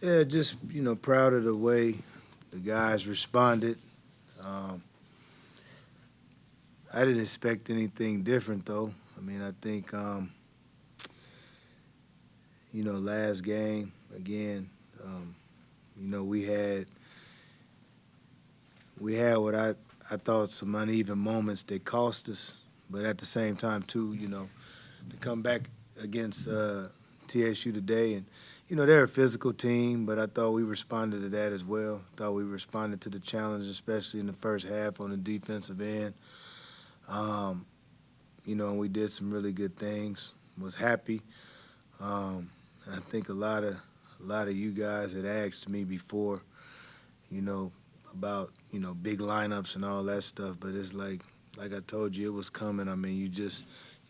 Yeah, just proud of the way the guys responded. Um, I didn't expect anything different though. I mean, I think last game again. Um, we had what I thought some uneven moments that cost us, but at the same time too, to come back against TSU today, and they're a physical team, but I thought we responded to that as well. I thought we responded to the challenge, especially in the first half on the defensive end. Um, and we did some really good things. Was happy. And I think a lot of you guys had asked me before, you know, about big lineups and all that stuff, but it's like I told you, it was coming. I mean, you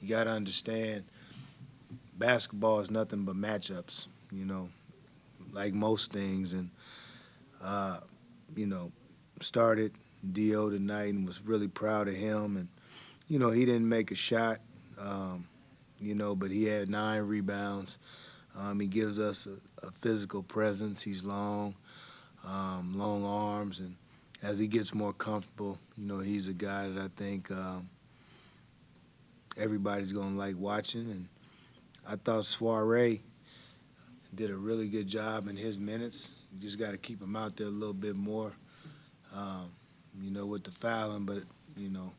got to understand, basketball is nothing but matchups. Like most things, and uh, you know, started Do tonight and was really proud of him. And he didn't make a shot, um, but he had 9 rebounds. He gives us a physical presence. He's long, long arms, and as he gets more comfortable, he's a guy that I think everybody's gonna like watching. And I thought Soiree did a really good job in his minutes. You just got to keep him out there a little bit more, um, with the fouling. But you know,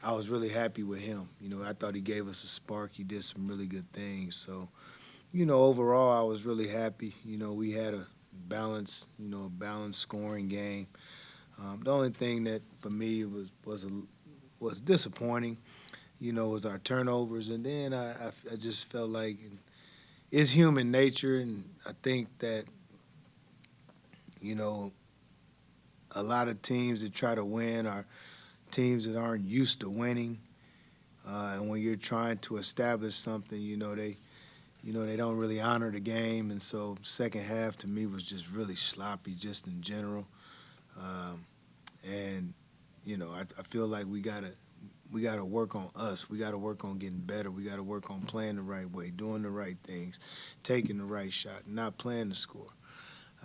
I was really happy with him. I thought he gave us a spark. He did some really good things. So, overall, I was really happy. We had a balanced scoring game. The only thing that for me was disappointing, was our turnovers, and then I just felt like it's human nature, and I think that you know a lot of teams that try to win are teams that aren't used to winning, and when you're trying to establish something, they don't really honor the game, and so second half to me was just really sloppy, just in general, and I feel like we gotta work on us. We gotta work on getting better. We gotta work on playing the right way, doing the right things, taking the right shot, not playing the score.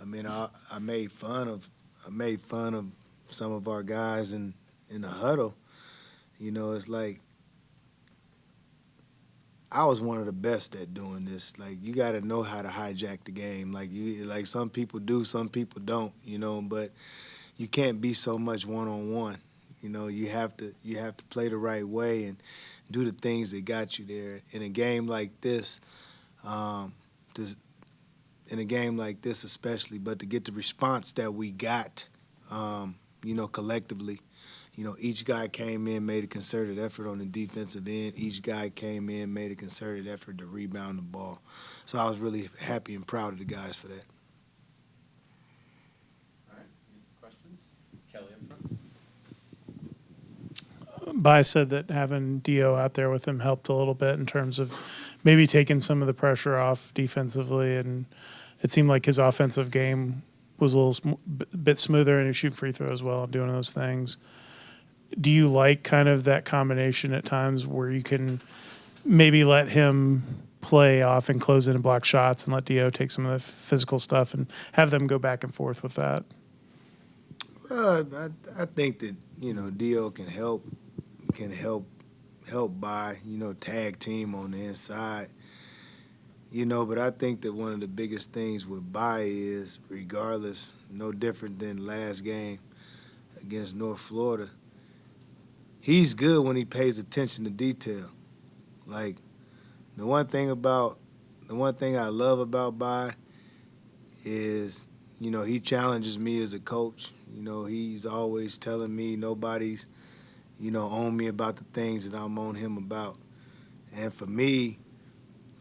I mean, I made fun of some of our guys in the huddle. It's like I was one of the best at doing this. Like you got to know how to hijack the game. Like some people do, some people don't. But you can't be so much one on one. You have to play the right way and do the things that got you there. In a game like um, this, in a game like this especially, but to get the response that we got, collectively. Each guy came in, made a concerted effort on the defensive end. Each guy came in, made a concerted effort to rebound the ball. So I was really happy and proud of the guys for that. All right, any questions? Kelly up front. Bai said that having Dio out there with him helped a little bit in terms of maybe taking some of the pressure off defensively, and it seemed like his offensive game was a little bit smoother, and he was shooting free throws well and doing those things. Do you like kind of that combination at times where you can maybe let him play off and close in and block shots and let Dio take some of the physical stuff and have them go back and forth with that? I think that Dio can help by tag team on the inside. But I think that one of the biggest things with Bai is, regardless, no different than last game against North Florida, he's good when he pays attention to detail. Like the one thing I love about Bai is, he challenges me as a coach. He's always telling me nobody's, on me about the things that I'm on him about. And for me,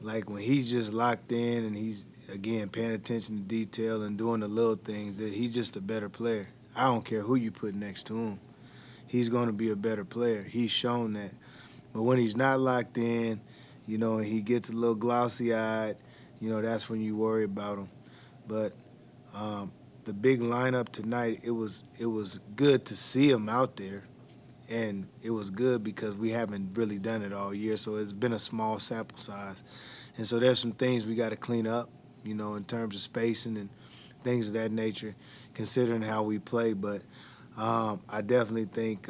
like when he's just locked in and he's again paying attention to detail and doing the little things, that he's just a better player. I don't care who you put next to him. He's going to be a better player. He's shown that. But when he's not locked in, and he gets a little glossy-eyed, that's when you worry about him. But the big lineup tonight, it was good to see him out there, and it was good because we haven't really done it all year, so it's been a small sample size. And so there's some things we got to clean up, in terms of spacing and things of that nature, considering how we play. But I definitely think,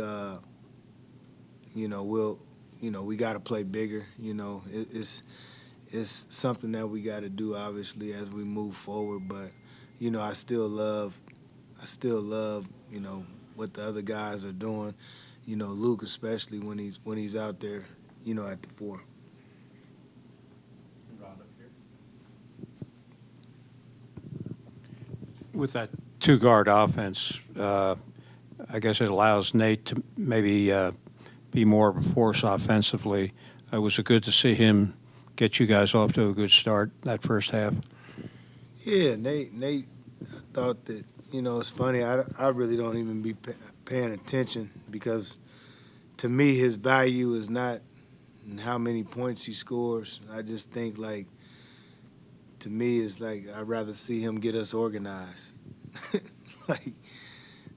we got to play bigger. It's something that we got to do, obviously, as we move forward. But, I still love, what the other guys are doing. Luke especially when he's out there, at the 4. Rod up here. With that two-guard offense, I guess it allows Nate to maybe be more of a force offensively. Was it good to see him get you guys off to a good start that first half? Yeah, Nate, I thought that, it's funny. I really don't even be paying attention because to me his value is not in how many points he scores. I just think, like, to me, it's like I'd rather see him get us organized. Like,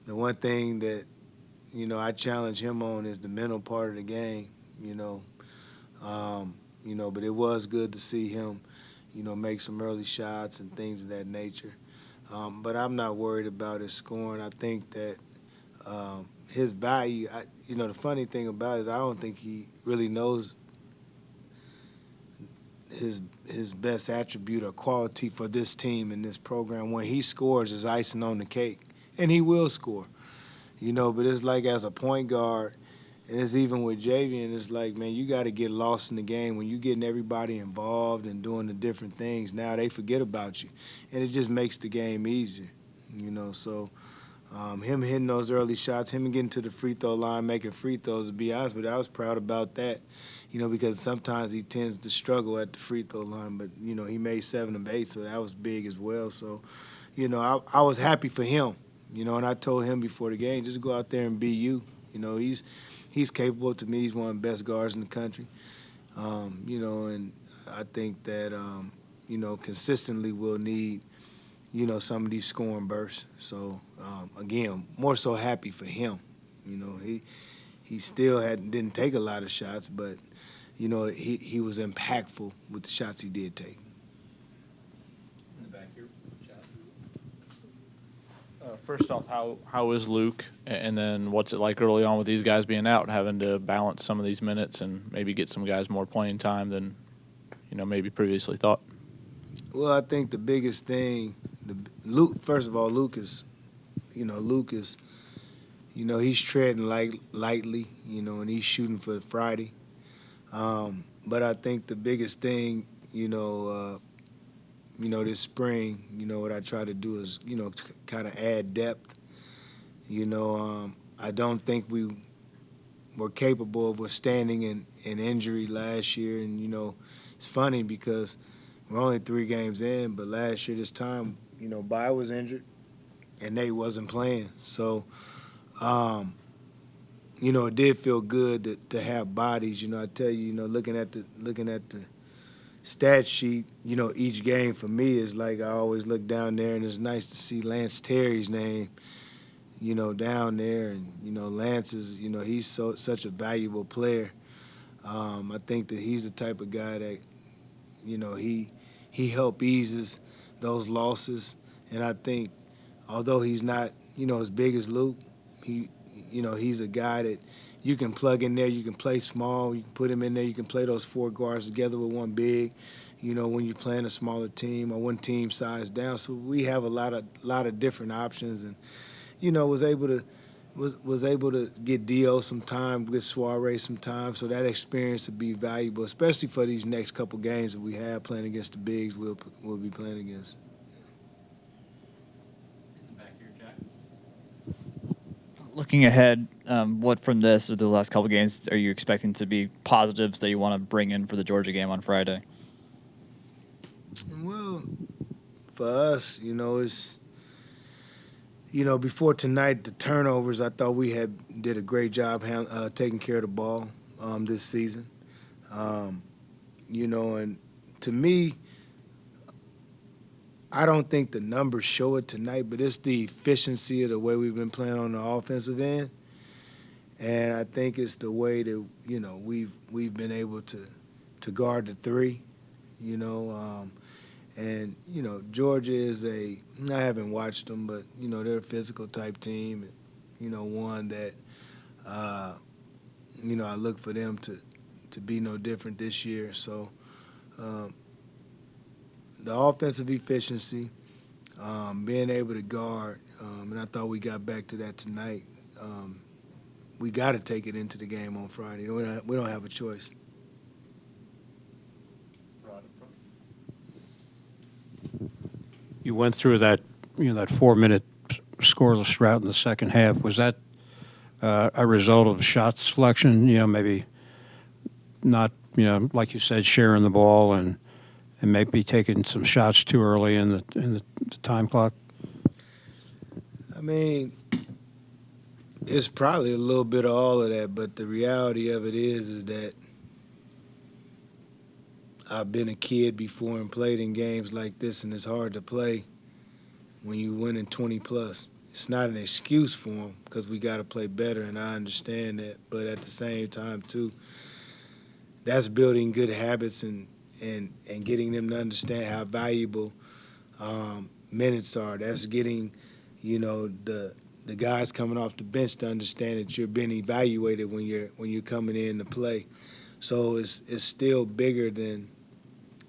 the one thing that, I challenge him on is the mental part of the game, but it was good to see him, make some early shots and things of that nature. But I'm not worried about his scoring. I think that his value, the funny thing about it, I don't think he really knows his best attribute or quality for this team and this program. When he scores is icing on the cake, and he will score, but it's like as a point guard, and it's even with Javian, it's like, man, you got to get lost in the game. When you're getting everybody involved and doing the different things, now they forget about you, and it just makes the game easier, so him hitting those early shots, him getting to the free throw line, making free throws, to be honest with you, I was proud about that, because sometimes he tends to struggle at the free throw line, but, he made 7 of 8, so that was big as well. So, I was happy for him, and I told him before the game, just go out there and be you. He's capable. To me, he's one of the best guards in the country, and I think that, consistently we'll need, some of these scoring bursts. So, again, more so happy for him. He still didn't take a lot of shots, but, he was impactful with the shots he did take. In the back here, Chad. First off, how is Luke, and then what's it like early on with these guys being out, having to balance some of these minutes and maybe get some guys more playing time than maybe previously thought? Well, I think the biggest thing, Luke. First of all, Luke is he's treading lightly, and he's shooting for Friday. But I think the biggest thing, this spring, what I try to do is, kind of add depth. I don't think we were capable of withstanding an injury last year. And, it's funny because we're only 3 games in, but last year this time, Bai was injured and Nate wasn't playing. So, it did feel good to have bodies. I tell you, looking at the stat sheet, each game for me is like I always look down there, and it's nice to see Lance Terry's name, down there. And, Lance is, he's such a valuable player. I think that he's the type of guy that, he helped eases those losses. And I think, although he's not, as big as Luke, he's a guy that you can plug in there. You can play small. You can put him in there. You can play those 4 guards together with one big, when you're playing a smaller team or one team size down. So we have a lot of different options, and, was able to get Dio some time, get Soiree some time, so that experience would be valuable, especially for these next couple games that we have playing against the bigs we'll be playing against. In the back here, Jack. Looking ahead, what from this or the last couple games are you expecting to be positives that you want to bring in for the Georgia game on Friday? Well, for us, it's, before tonight, the turnovers, I thought we did a great job taking care of the ball this season. And to me, I don't think the numbers show it tonight, but it's the efficiency of the way we've been playing on the offensive end. And I think it's the way that, we've been able to guard the 3, And, Georgia is I haven't watched them, but, they're a physical type team. And, one that, I look for them to be no different this year. So the offensive efficiency, being able to guard, and I thought we got back to that tonight. We got to take it into the game on Friday. We don't have a choice. You went through that 4-minute scoreless drought in the second half. Was that a result of shot selection? Maybe not, like you said, sharing the ball and maybe taking some shots too early in the time clock? I mean, it's probably a little bit of all of that, but the reality of it is that I've been a kid before and played in games like this, and it's hard to play when you win in 20-plus. It's not an excuse for them because we got to play better, and I understand that. But at the same time, too, that's building good habits and getting them to understand how valuable minutes are. That's getting, the guys coming off the bench to understand that you're being evaluated when you're coming in to play. So it's still bigger than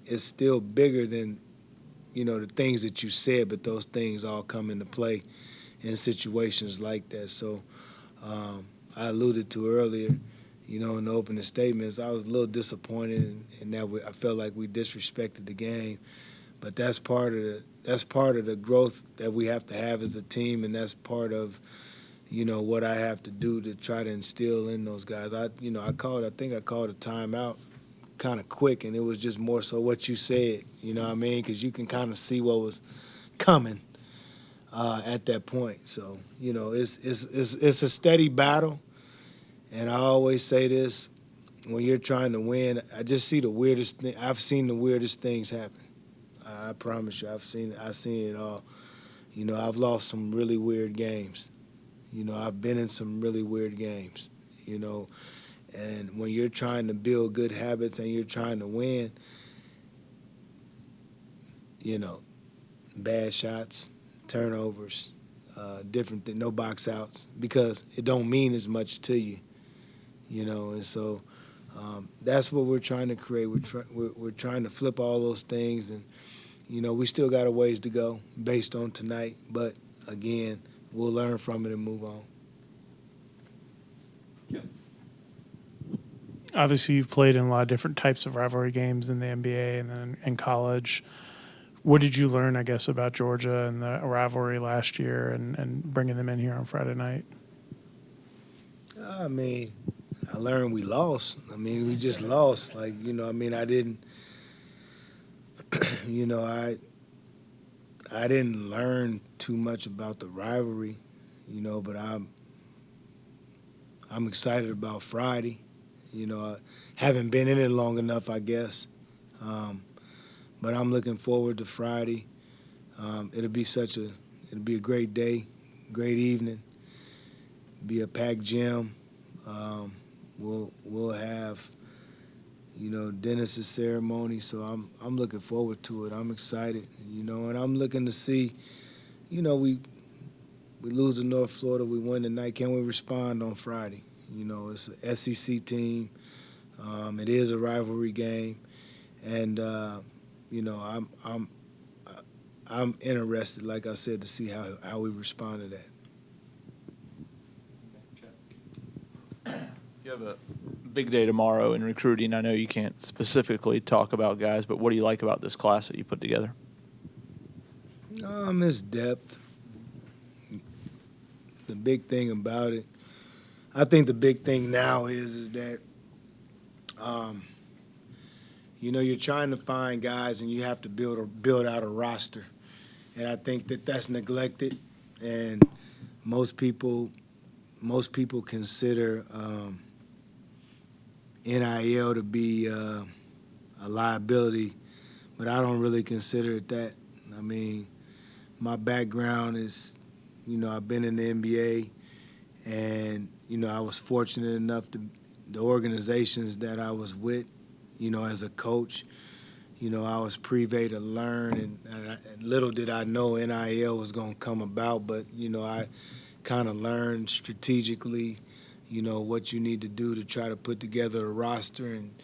the things that you said, but those things all come into play in situations like that. So I alluded to earlier, in the opening statements, I was a little disappointed in that I felt like we disrespected the game, but that's part of the growth that we have to have as a team, and that's part of what I have to do to try to instill in those guys. I think I called a timeout kind of quick, and it was just more so what you said, because you can kind of see what was coming at that point. So, it's a steady battle, and I always say this, when you're trying to win, I just see the weirdest thing. I've seen the weirdest things happen. I promise you, I've seen it all. I've lost some really weird games. I've been in some really weird games, and when you're trying to build good habits and you're trying to win, bad shots, turnovers, different things, no box outs, because it don't mean as much to you, and so that's what we're trying to create. We're trying to flip all those things, and, we still got a ways to go based on tonight, but again, we'll learn from it and move on. Obviously, you've played in a lot of different types of rivalry games in the NBA and then in college. What did you learn, I guess, about Georgia and the rivalry last year and bringing them in here on Friday night? I mean, I learned we lost. We just lost. I didn't, I didn't learn too much about the rivalry, but I'm excited about Friday. I haven't been in it long enough, I guess. But I'm looking forward to Friday. It'll be a great day, great evening. Be a packed gym. We'll have, Dennis's ceremony. So I'm looking forward to it. I'm excited, and I'm looking to see, we lose to North Florida, we win tonight. Can we respond on Friday? It's an SEC team. It is a rivalry game, and I'm interested, like I said, to see how we respond to that. You have a big day tomorrow in recruiting. I know you can't specifically talk about guys, but what do you like about this class that you put together? It's depth. The big thing about it, I think the big thing now is that, you're trying to find guys and you have to build out a roster, and I think that's neglected, and most people consider NIL to be a liability, but I don't really consider it that. My background is, I've been in the NBA, and, I was fortunate enough to the organizations that I was with, as a coach, I was privy to learn, and little did I know NIL was going to come about, but, I kind of learned strategically, what you need to do to try to put together a roster, and,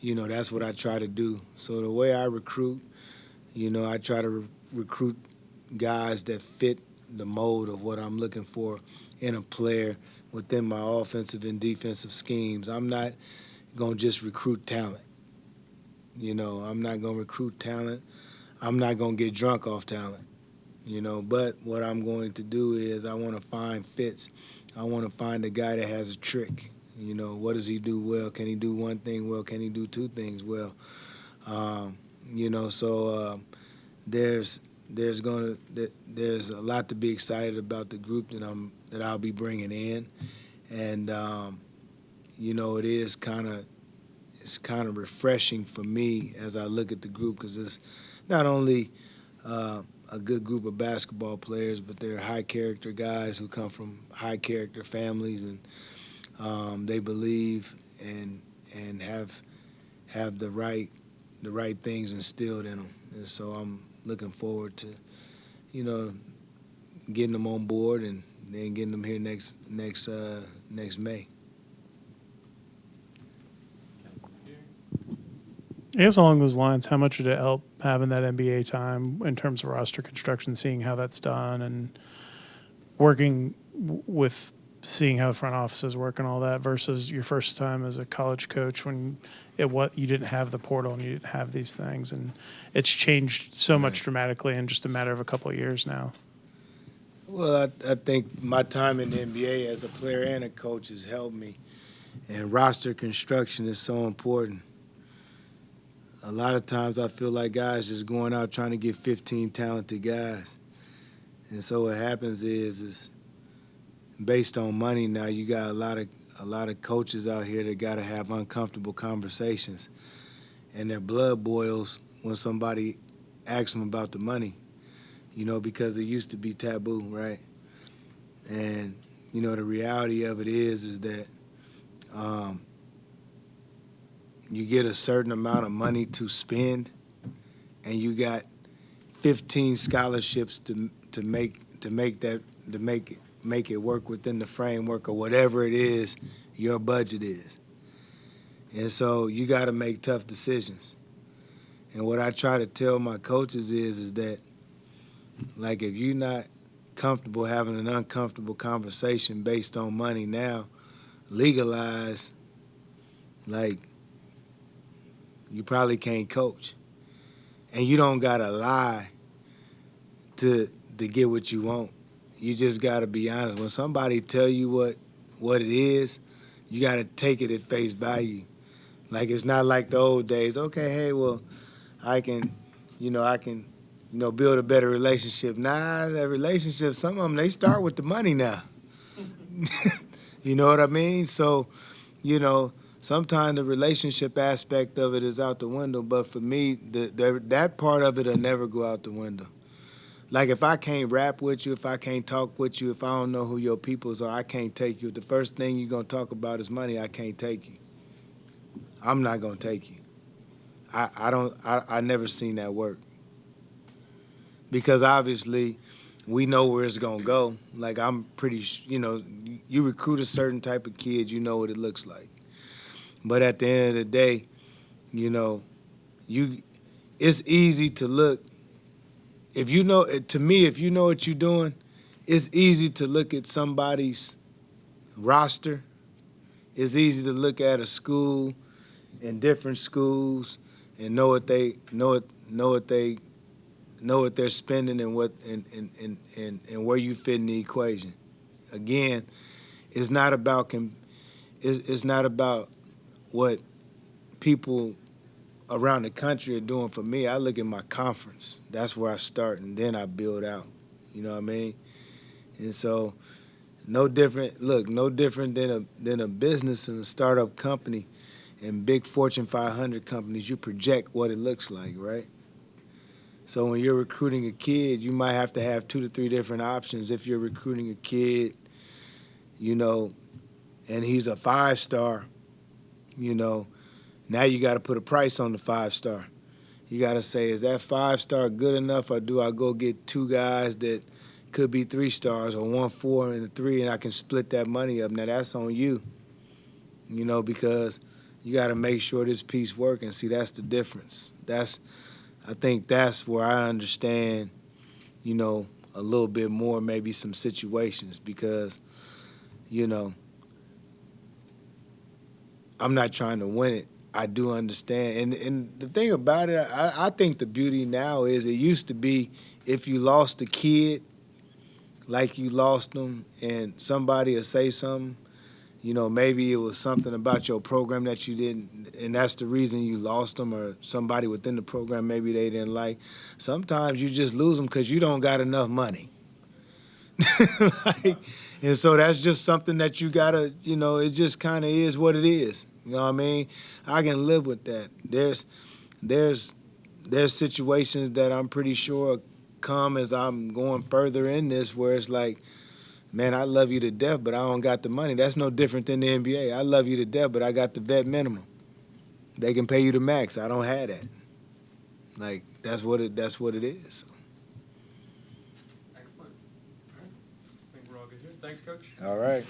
that's what I try to do. So the way I recruit, I try to recruit guys that fit the mold of what I'm looking for in a player within my offensive and defensive schemes. I'm not going to just recruit talent. I'm not going to recruit talent. I'm not going to get drunk off talent. But what I'm going to do is I want to find fits. I want to find a guy that has a trick. What does he do well? Can he do one thing well? Can he do two things well? There's a lot to be excited about the group that I'll be bringing in, and it's kind of refreshing for me as I look at the group, because it's not only a good group of basketball players, but they're high character guys who come from high character families, and they believe and have the right things instilled in them. And so I'm looking forward to getting them on board and then getting them here next May. I guess along those lines, how much did it help having that NBA time in terms of roster construction, seeing how that's done, and working with seeing how the front offices work and all that, versus your first time as a college coach when you didn't have the portal and you didn't have these things, and it's changed so much dramatically in just a matter of a couple of years now? Well, I think my time in the NBA as a player and a coach has helped me, and roster construction is so important. A lot of times I feel like guys just going out trying to get 15 talented guys. And so what happens is based on money now, you got a lot of coaches out here that got to have uncomfortable conversations. And their blood boils when somebody asks them about the money, because it used to be taboo, right? And, the reality of it is that you get a certain amount of money to spend, and you got 15 scholarships to make it work within the framework of whatever it is your budget is. And so you got to make tough decisions. And what I try to tell my coaches is that, like, if you're not comfortable having an uncomfortable conversation based on money now, legalize, like, you probably can't coach. And you don't got to lie to get what you want. You just got to be honest. When somebody tell you what it is, you got to take it at face value. Like, it's not like the old days. Okay, hey, well, I can build a better relationship. Nah, that relationship, some of them, they start with the money now. You know what I mean? So, sometimes the relationship aspect of it is out the window, but for me, that part of it will never go out the window. Like, if I can't rap with you, if I can't talk with you, if I don't know who your peoples are, I can't take you. If the first thing you're going to talk about is money, I can't take you. I'm not going to take you. I never seen that work. Because obviously, we know where it's going to go. Like, I'm pretty, you recruit a certain type of kid, you know what it looks like. But at the end of the day, it's easy to look. If you know what you're doing, it's easy to look at somebody's roster. It's easy to look at a school and different schools and know what they're spending and what and where you fit in the equation. Again, it's not about what people around the country are doing for me. I look at my conference. That's where I start, and then I build out. You know what I mean? And so, no different than a business and a startup company and big Fortune 500 companies. You project what it looks like, right? So when you're recruiting a kid, you might have to have 2 to 3 different options. If you're recruiting a kid, and he's a 5-star, now you got to put a price on the 5-star. You got to say, is that 5-star good enough, or do I go get 2 guys that could be 3 stars, or 1 4 and a 3, and I can split that money up? Now that's on you, because you got to make sure this piece works. And see, that's the difference. I think that's where I understand, a little bit more, maybe some situations, because, I'm not trying to win it. I do understand. And the thing about it, I think the beauty now is, it used to be, if you lost a kid, like you lost them, and somebody will say something, maybe it was something about your program that you didn't, and that's the reason you lost them, or somebody within the program maybe they didn't like. Sometimes you just lose them because you don't got enough money. And so that's just something that you gotta, it just kind of is what it is. You know what I mean? I can live with that. There's situations that I'm pretty sure come as I'm going further in this, where it's like, man, I love you to death, but I don't got the money. That's no different than the NBA. I love you to death, but I got the vet minimum. They can pay you the max. I don't have that. Like, that's what it is. Excellent. All right. I think we're all good here. Thanks, Coach. All right.